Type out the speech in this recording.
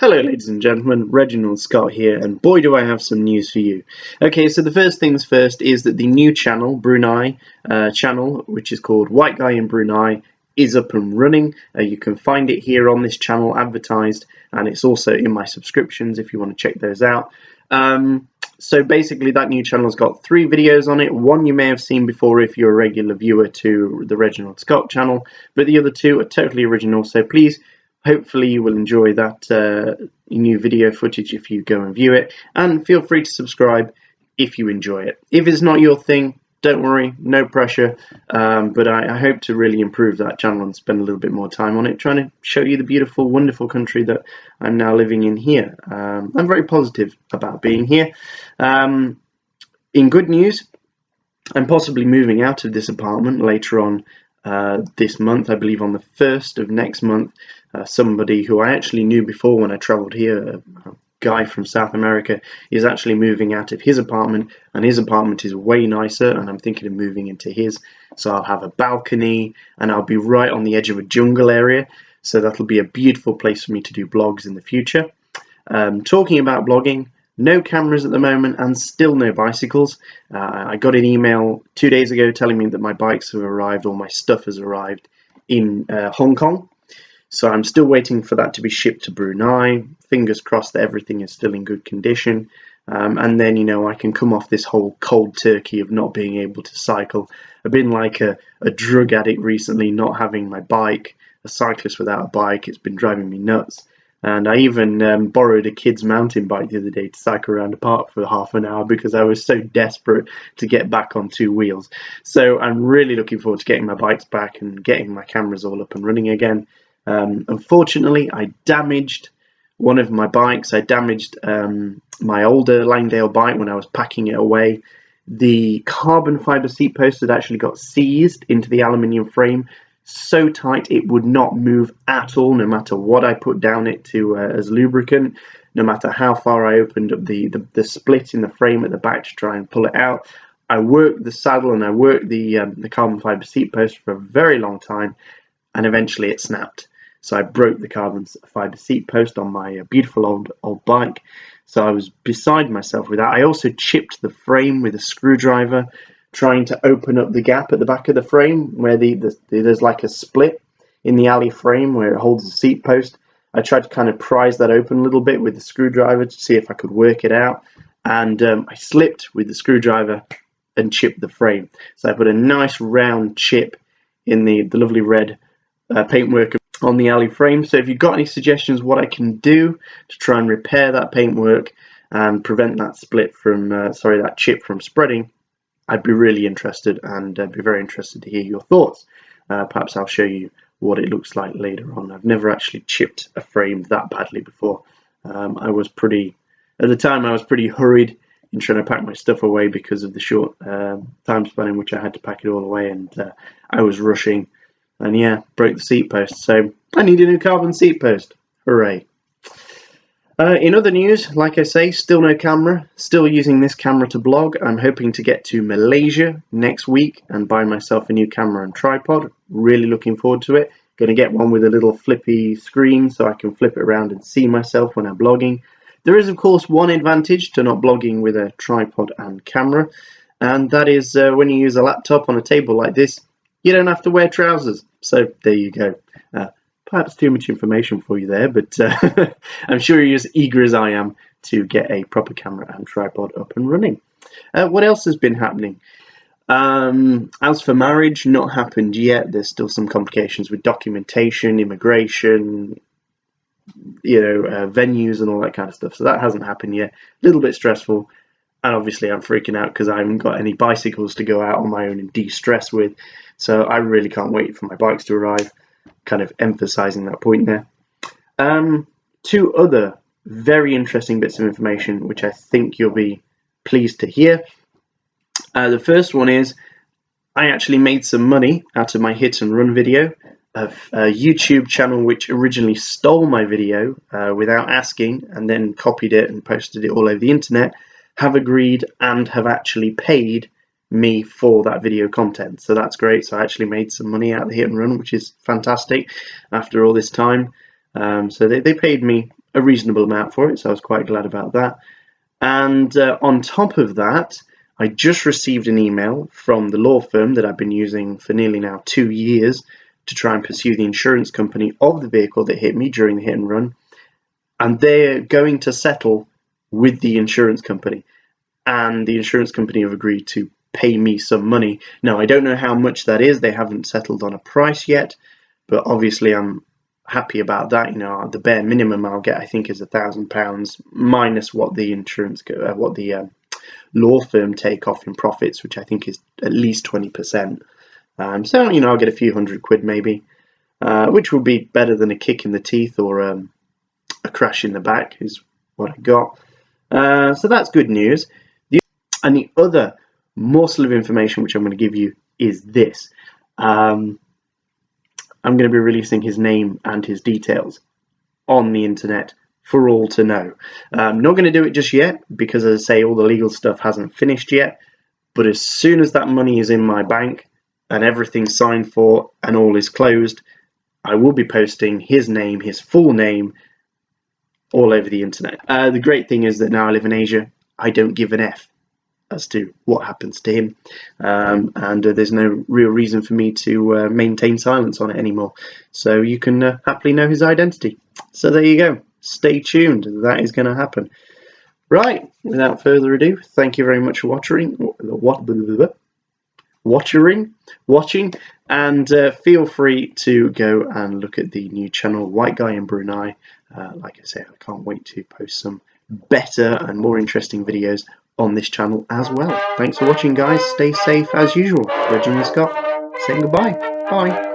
Hello ladies and gentlemen, Reginald Scott here, and boy do I have some news for you. Okay, so the first things first is that the new channel, Brunei channel, which is called White Guy in Brunei, is up and running. You can find it here on this channel advertised, and it's also in my subscriptions if you want to check those out. So basically that new channel has got 3 videos on it. One you may have seen before if you're a regular viewer to the Reginald Scott channel, but the other 2 are totally original, so please, hopefully you will enjoy that new video footage if you go and view it, and feel free to subscribe if you enjoy it. If it's not your thing, don't worry, no pressure, but I hope to really improve that channel and spend a little bit more time on it, trying to show you the beautiful, wonderful country that I'm now living in here. I'm very positive about being here. In good news, I'm possibly moving out of this apartment later on this month. I believe on the 1st of next month. Somebody who I actually knew before when I travelled here, a guy from South America, is actually moving out of his apartment, and his apartment is way nicer, and I'm thinking of moving into his. So I'll have a balcony, and I'll be right on the edge of a jungle area, so that'll be a beautiful place for me to do blogs in the future. Talking about blogging, no cameras at the moment and still no bicycles. I got an email 2 days ago telling me that my bikes have arrived, or my stuff has arrived in Hong Kong. So I'm still waiting for that to be shipped to Brunei. Fingers crossed that everything is still in good condition. And then, you know, I can come off this whole cold turkey of not being able to cycle. I've been like a drug addict recently, not having my bike, a cyclist without a bike. It's been driving me nuts. And I even borrowed a kid's mountain bike the other day to cycle around the park for half an hour because I was so desperate to get back on 2 wheels. So I'm really looking forward to getting my bikes back and getting my cameras all up and running again. Unfortunately, I damaged one of my bikes. I damaged my older Langdale bike when I was packing it away. The carbon fiber seat post had actually got seized into the aluminium frame so tight it would not move at all, no matter what I put down it to as lubricant, no matter how far I opened up the split in the frame at the back to try and pull it out. I worked the saddle and I worked the carbon fiber seat post for a very long time, and eventually it snapped. So I broke the carbon fiber seat post on my beautiful old bike. So I was beside myself with that. I also chipped the frame with a screwdriver, trying to open up the gap at the back of the frame where there's like a split in the alley frame where it holds the seat post. I tried to kind of prise that open a little bit with the screwdriver to see if I could work it out. And I slipped with the screwdriver and chipped the frame. So I put a nice round chip in the lovely red paintwork on the alley frame. So if you've got any suggestions what I can do to try and repair that paintwork and prevent that split from that chip from spreading, I'd be really interested, and I'd be very interested to hear your thoughts. Perhaps I'll show you what it looks like later on. I've never actually chipped a frame that badly before. At the time I was pretty hurried in trying to pack my stuff away because of the short time span in which I had to pack it all away, and I was rushing. And yeah, broke the seat post, so I need a new carbon seat post. Hooray. In other news, like I say, still no camera, still using this camera to blog. I'm hoping to get to Malaysia next week and buy myself a new camera and tripod. Really looking forward to it. Going to get one with a little flippy screen so I can flip it around and see myself when I'm blogging. There is, of course, one advantage to not blogging with a tripod and camera, and that is when you use a laptop on a table like this, you don't have to wear trousers. So there you go. Perhaps too much information for you there, but I'm sure you're as eager as I am to get a proper camera and tripod up and running. What else has been happening? As for marriage, not happened yet. There's still some complications with documentation, immigration, venues and all that kind of stuff. So that hasn't happened yet. A little bit stressful. And obviously I'm freaking out because I haven't got any bicycles to go out on my own and de-stress with. So I really can't wait for my bikes to arrive, kind of emphasizing that point there. 2 other very interesting bits of information which I think you'll be pleased to hear. The first one is I actually made some money out of my hit and run video. A YouTube channel which originally stole my video without asking and then copied it and posted it all over the internet have agreed and have actually paid me for that video content. So that's great. So I actually made some money out of the hit and run, which is fantastic after all this time. So they paid me a reasonable amount for it, so I was quite glad about that. And on top of that, I just received an email from the law firm that I've been using for nearly now 2 years to try and pursue the insurance company of the vehicle that hit me during the hit and run, and they're going to settle with the insurance company, and the insurance company have agreed to pay me some money. Now, I don't know how much that is. They haven't settled on a price yet, but obviously I'm happy about that. You know, the bare minimum I'll get, I think, is £1,000 minus what the law firm take off in profits, which I think is at least 20%. So, you know, I'll get a few £100 maybe, which will be better than a kick in the teeth or a crash in the back, is what I got. So that's good news. And the other morsel of information which I'm going to give you is this. I'm going to be releasing his name and his details on the internet for all to know. I'm not going to do it just yet because, as I say, all the legal stuff hasn't finished yet. But as soon as that money is in my bank and everything's signed for and all is closed, I will be posting his name, his full name, all over the internet. The great thing is that now I live in Asia, I don't give an F as to what happens to him, and there's no real reason for me to maintain silence on it anymore, so you can happily know his identity. So there you go, stay tuned, that is going to happen. Right, without further ado, thank you very much for watching, and feel free to go and look at the new channel White Guy in Brunei. Like I say, I can't wait to post some better and more interesting videos on this channel as well. Thanks for watching, guys. Stay safe as usual. Reginald Scott saying goodbye. Bye.